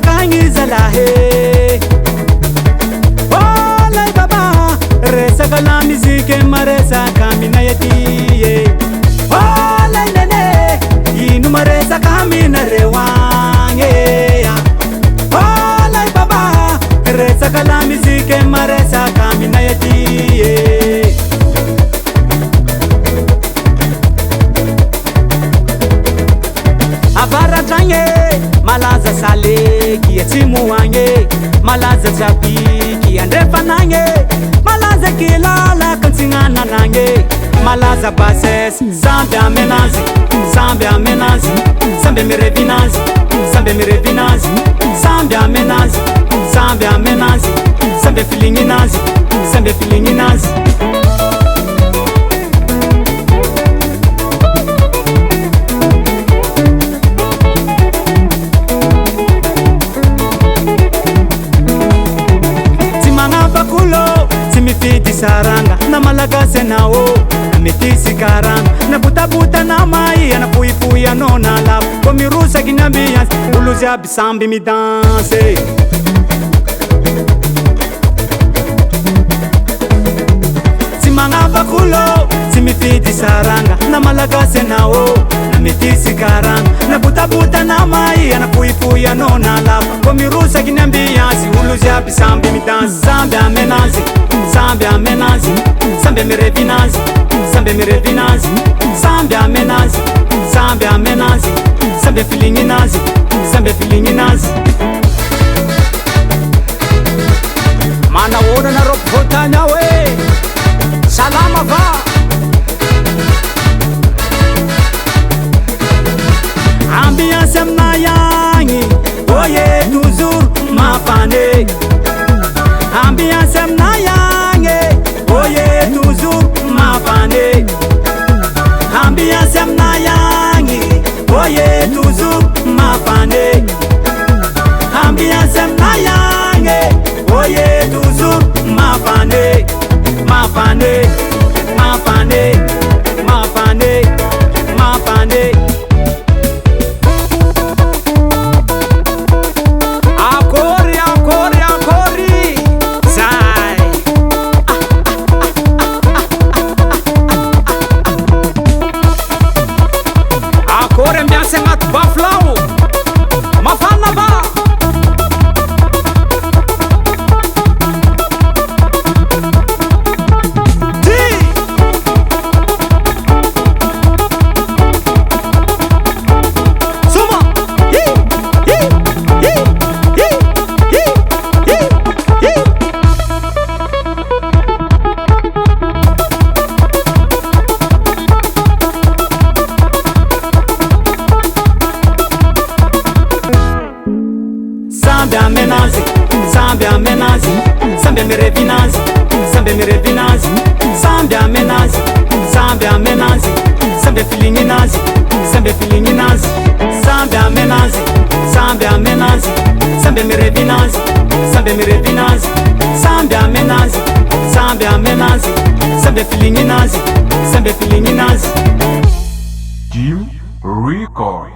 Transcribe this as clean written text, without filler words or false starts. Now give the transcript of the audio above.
kangi zalahe Olay baba Resa kala musique maresa kamina yati Olay nene Inu maresa kamina rewange Olay baba Resa kala musique maresa kamina yati Avaradrange malaza sale kia timuange malaza chapi kia ndefanange malaza kilala kantingana nange malaza bases Samby amnenazy Samby amnenazy Samby mirevinazy Samby mirevinazy Samby amnenazy Samby amnenazy Samby filinginazy Samby filinginazy Simifidi saranga na Malagasy nao na metisi karanga na butabuta na mai na puipuia nona la komirusa kinambia uluzia bisambi mi danse Simanga bakulo simifidi saranga na Malagasy nao na metisi karanga na butabuta na mai na puipuia nona la komirusa kinambia uluzia bisambi mi danse Samby amnenazy Samby amnenazy Samby mirevinazy Samby mirevinazy Samby amnenazy Samby amnenazy Samby filinginazy Samby filinginazy Mana ona na ropotanya we Salama va Ambiance amnayangi Oye toujours mafane Ambiance amnayange Oye toujours mafane Ambiance amnayange Oye toujours mafane Ambiance amnayange Oye toujours mafane Mafane Mafane Mafane Mafane Akori akori akori Sai Akori ambiance agnaty baflao Mafana ba Samby amnenazy Samby amnenazy Samby mirevinazy Samby mirevinazy Samby amnenazy Samby amnenazy Samby filinginazy Samby filinginazy Samby amnenazy Samby amnenazy Samby mirevinazy Samby mirevinazy Samby amnenazy Samby amnenazy Samby filinginazy Samby filinginazy Jim Record.